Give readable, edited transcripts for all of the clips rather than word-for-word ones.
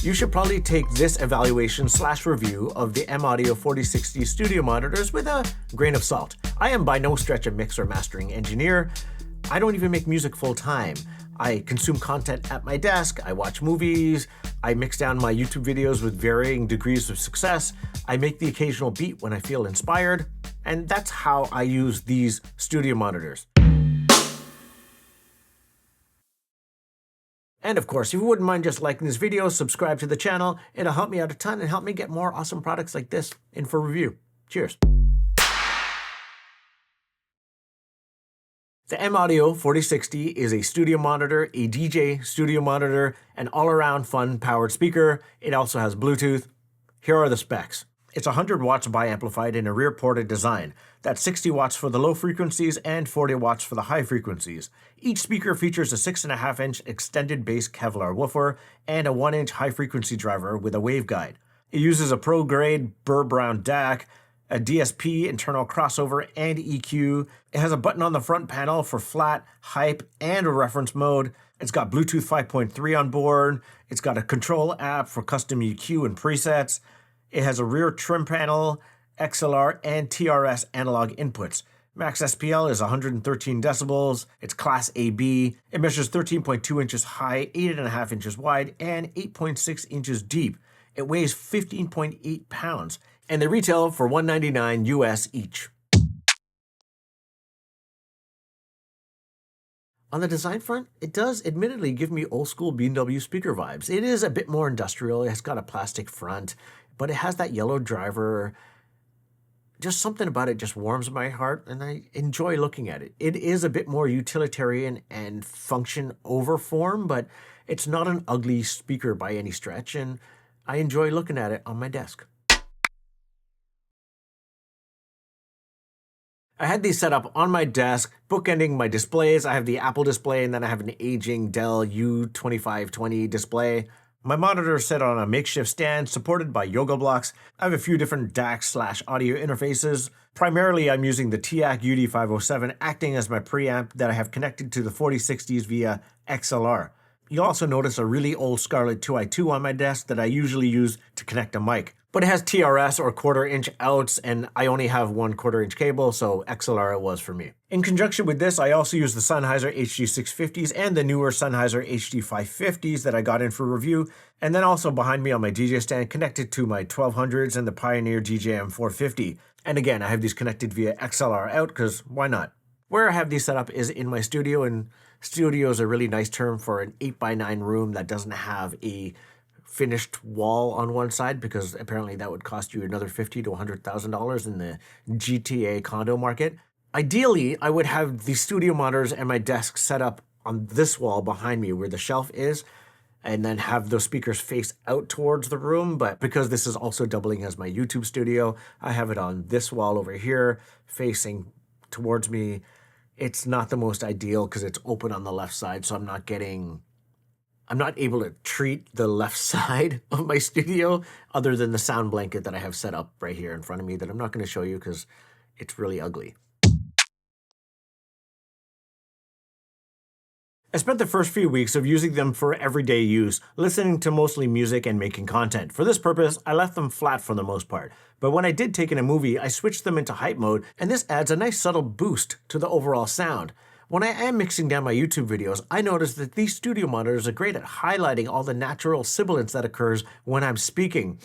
You should probably take this evaluation / review of the M-Audio 4060 studio monitors with a grain of salt. I am by no stretch a mix or mastering engineer. I don't even make music full time. I consume content at my desk, I watch movies, I mix down my YouTube videos with varying degrees of success, I make the occasional beat when I feel inspired, and that's how I use these studio monitors. And of course, if you wouldn't mind just liking this video, subscribe to the channel, it'll help me out a ton and help me get more awesome products like this in for review. Cheers. The M-Audio 4060 is a studio monitor, a DJ studio monitor, an all-around fun powered speaker. It also has Bluetooth. Here are the specs. It's 100 watts bi-amplified in a rear-ported design. That's 60 watts for the low frequencies and 40 watts for the high frequencies. Each speaker features a 6.5-inch extended bass Kevlar woofer and a 1-inch high-frequency driver with a waveguide. It uses a pro-grade Burr Brown DAC, a DSP, internal crossover, and EQ. It has a button on the front panel for flat, hype, and a reference mode. It's got Bluetooth 5.3 on board. It's got a control app for custom EQ and presets. It has a rear trim panel, XLR, and TRS analog inputs. Max SPL is 113 decibels. It's Class AB. It measures 13.2 inches high, 8.5 inches wide, and 8.6 inches deep. It weighs 15.8 pounds. And they retail for $199 US each. On the design front, it does admittedly give me old school B&W speaker vibes. It is a bit more industrial, it has got a plastic front, but it has that yellow driver. Just something about it just warms my heart and I enjoy looking at it. It is a bit more utilitarian and function over form, but it's not an ugly speaker by any stretch, and I enjoy looking at it on my desk. I had these set up on my desk, bookending my displays. I have the Apple display, and then I have an aging Dell U2520 display. My monitor is set on a makeshift stand supported by yoga blocks. I have a few different DAC / audio interfaces. Primarily, I'm using the TIAC UD507 acting as my preamp that I have connected to the 4060s via XLR. You'll also notice a really old Scarlett 2i2 on my desk that I usually use to connect a mic. But it has TRS or 1/4 inch outs, and I only have 1/4 inch cable, so XLR it was for me. In conjunction with this, I also use the Sennheiser HD650s and the newer Sennheiser HD550s that I got in for review, and then also behind me on my DJ stand connected to my 1200s and the Pioneer DJM 450. And again, I have these connected via XLR out, because why not? Where I have these set up is in my studio, and studio is a really nice term for an 8x9 room that doesn't have a finished wall on one side, because apparently that would cost you another $50,000 to $100,000 in the GTA condo market. Ideally, I would have the studio monitors and my desk set up on this wall behind me where the shelf is, and then have those speakers face out towards the room. But because this is also doubling as my YouTube studio, I have it on this wall over here facing towards me. It's not the most ideal because it's open on the left side, so I'm not able to treat the left side of my studio other than the sound blanket that I have set up right here in front of me that I'm not going to show you because it's really ugly. I spent the first few weeks of using them for everyday use, listening to mostly music and making content. For this purpose, I left them flat for the most part. But when I did take in a movie, I switched them into hype mode, and this adds a nice subtle boost to the overall sound. When I am mixing down my YouTube videos, I notice that these studio monitors are great at highlighting all the natural sibilance that occurs when I'm speaking.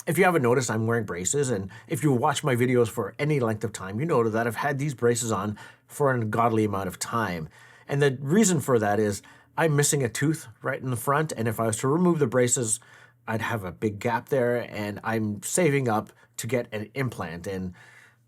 If you haven't noticed, I'm wearing braces, and if you watch my videos for any length of time, you know that I've had these braces on for an ungodly amount of time. And the reason for that is I'm missing a tooth right in the front, and if I was to remove the braces, I'd have a big gap there, and I'm saving up to get an implant. And,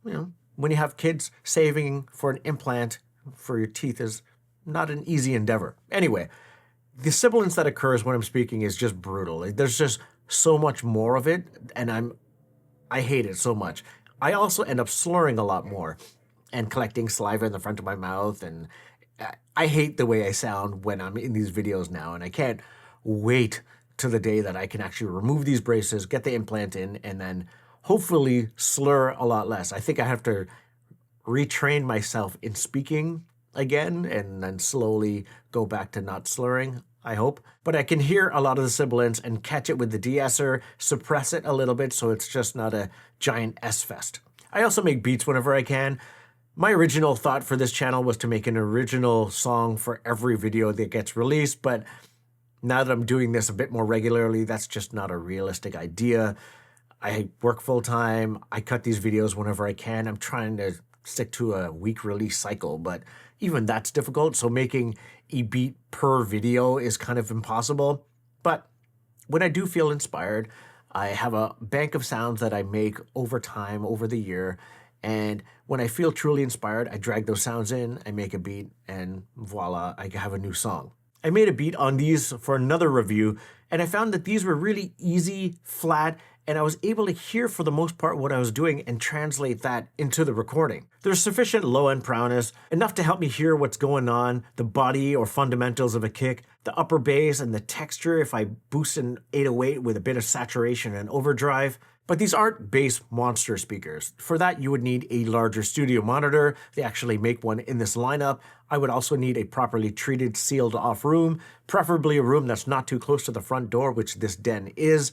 you know, when you have kids, saving for an implant for your teeth is not an easy endeavor. Anyway, the sibilance that occurs when I'm speaking is just brutal. There's just so much more of it, and I hate it so much. I also end up slurring a lot more and collecting saliva in the front of my mouth, and I hate the way I sound when I'm in these videos now, and I can't wait to the day that I can actually remove these braces, get the implant in, and then hopefully slur a lot less. I think I have to retrain myself in speaking again and then slowly go back to not slurring. I hope. But I can hear a lot of the sibilants and catch it with the de-esser, suppress it a little bit so it's just not a giant S-fest. I also make beats whenever I can. My original thought for this channel was to make an original song for every video that gets released, but now that I'm doing this a bit more regularly, that's just not a realistic idea. I work full-time, I cut these videos whenever I can. I'm trying to stick to a week release cycle, but even that's difficult, so making a beat per video is kind of impossible. But when I do feel inspired, I have a bank of sounds that I make over time, over the year, and when I feel truly inspired, I drag those sounds in, I make a beat, and voila, I have a new song. I made a beat on these for another review, and I found that these were really easy, flat, and I was able to hear for the most part what I was doing and translate that into the recording. There's sufficient low-end prowess, enough to help me hear what's going on, the body or fundamentals of a kick, the upper bass and the texture if I boost an 808 with a bit of saturation and overdrive. But these aren't bass monster speakers. For that, you would need a larger studio monitor. They actually make one in this lineup. I would also need a properly treated, sealed off room, preferably a room that's not too close to the front door, which this den is.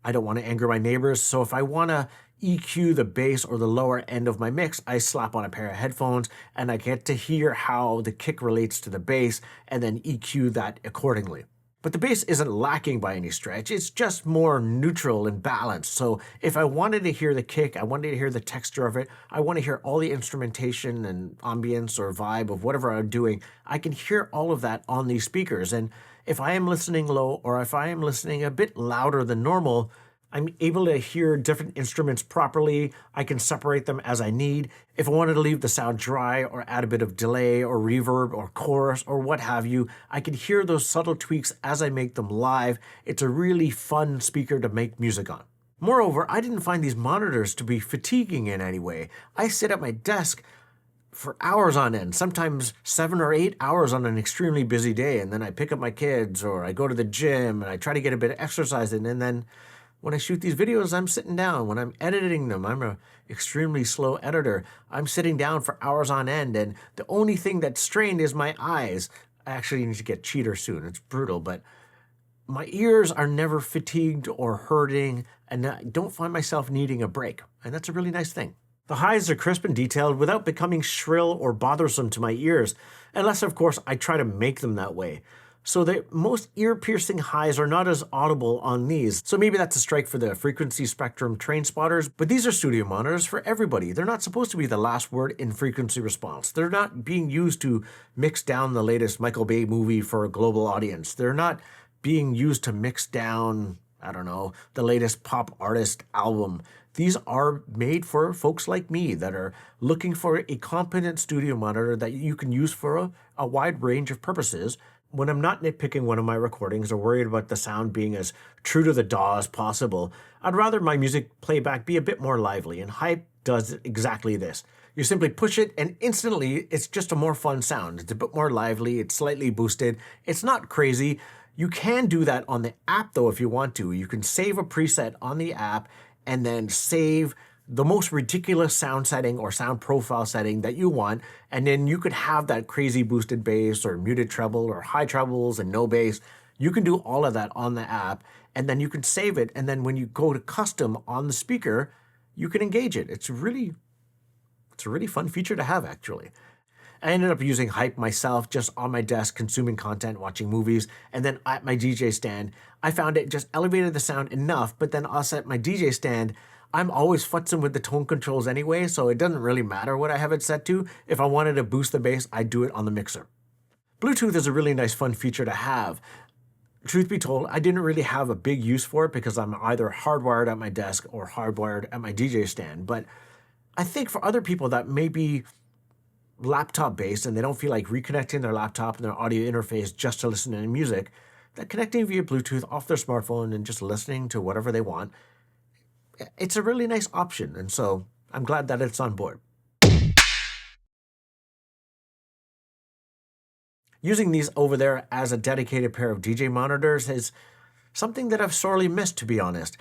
I don't want to anger my neighbors, so if I want to EQ the bass or the lower end of my mix, I slap on a pair of headphones and I get to hear how the kick relates to the bass and then EQ that accordingly. But the bass isn't lacking by any stretch, it's just more neutral and balanced. So if I wanted to hear the kick, I wanted to hear the texture of it, I want to hear all the instrumentation and ambience or vibe of whatever I'm doing, I can hear all of that on these speakers. And if I am listening low or if I am listening a bit louder than normal, I'm able to hear different instruments properly. I can separate them as I need. If I wanted to leave the sound dry or add a bit of delay or reverb or chorus or what have you, I can hear those subtle tweaks as I make them live. It's a really fun speaker to make music on. Moreover, I didn't find these monitors to be fatiguing in any way. I sit at my desk for hours on end, sometimes 7 or 8 hours on an extremely busy day, and then I pick up my kids or I go to the gym and I try to get a bit of exercise in, and then when I shoot these videos, I'm sitting down. When I'm editing them, I'm an extremely slow editor. I'm sitting down for hours on end, and the only thing that's strained is my eyes. I actually need to get cheater soon. It's brutal, but my ears are never fatigued or hurting, and I don't find myself needing a break, and that's a really nice thing. The highs are crisp and detailed without becoming shrill or bothersome to my ears, unless, of course, I try to make them that way. So the most ear-piercing highs are not as audible on these. So maybe that's a strike for the frequency spectrum train spotters, but these are studio monitors for everybody. They're not supposed to be the last word in frequency response. They're not being used to mix down the latest Michael Bay movie for a global audience. They're not being used to mix down, I don't know, the latest pop artist album. These are made for folks like me that are looking for a competent studio monitor that you can use for a wide range of purposes. When I'm not nitpicking one of my recordings or worried about the sound being as true to the DAW as possible, I'd rather my music playback be a bit more lively, and Hype does exactly this. You simply push it and instantly it's just a more fun sound. It's a bit more lively, it's slightly boosted, it's not crazy. You can do that on the app though if you want to. You can save a preset on the app and then save the most ridiculous sound setting or sound profile setting that you want, and then you could have that crazy boosted bass or muted treble or high trebles and no bass. You can do all of that on the app, and then you can save it, and then when you go to custom on the speaker, you can engage it. It's a really fun feature to have, actually. I ended up using Hype myself, just on my desk, consuming content, watching movies, and then at my DJ stand, I found it just elevated the sound enough, but then also at my DJ stand, I'm always futzing with the tone controls anyway, so it doesn't really matter what I have it set to. If I wanted to boost the bass, I'd do it on the mixer. Bluetooth is a really nice fun feature to have. Truth be told, I didn't really have a big use for it because I'm either hardwired at my desk or hardwired at my DJ stand, but I think for other people that may be laptop based and they don't feel like reconnecting their laptop and their audio interface just to listen to music, that connecting via Bluetooth off their smartphone and just listening to whatever they want, it's a really nice option, and so I'm glad that it's on board. Using these over there as a dedicated pair of DJ monitors is something that I've sorely missed, to be honest.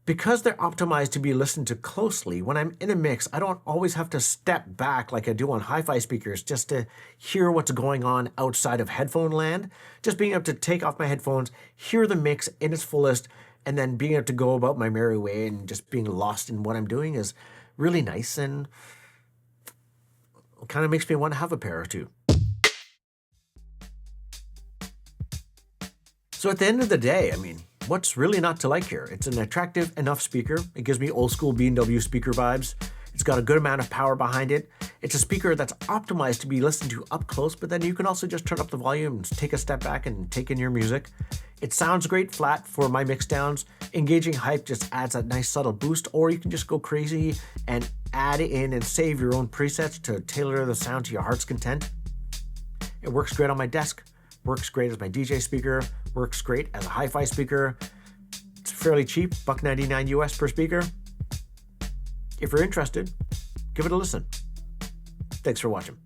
Because they're optimized to be listened to closely, when I'm in a mix, I don't always have to step back like I do on hi-fi speakers just to hear what's going on outside of headphone land. Just being able to take off my headphones, hear the mix in its fullest, and then being able to go about my merry way and just being lost in what I'm doing is really nice and kind of makes me want to have a pair or two. So at the end of the day, I mean, what's really not to like here? It's an attractive enough speaker. It gives me old school B&W speaker vibes. It's got a good amount of power behind it. It's a speaker that's optimized to be listened to up close, but then you can also just turn up the volume and take a step back and take in your music. It sounds great flat for my mix downs. Engaging hype just adds a nice subtle boost, or you can just go crazy and add in and save your own presets to tailor the sound to your heart's content. It works great on my desk, works great as my DJ speaker, works great as a hi-fi speaker. It's fairly cheap, $1.99 US per speaker. If you're interested, give it a listen. Thanks for watching.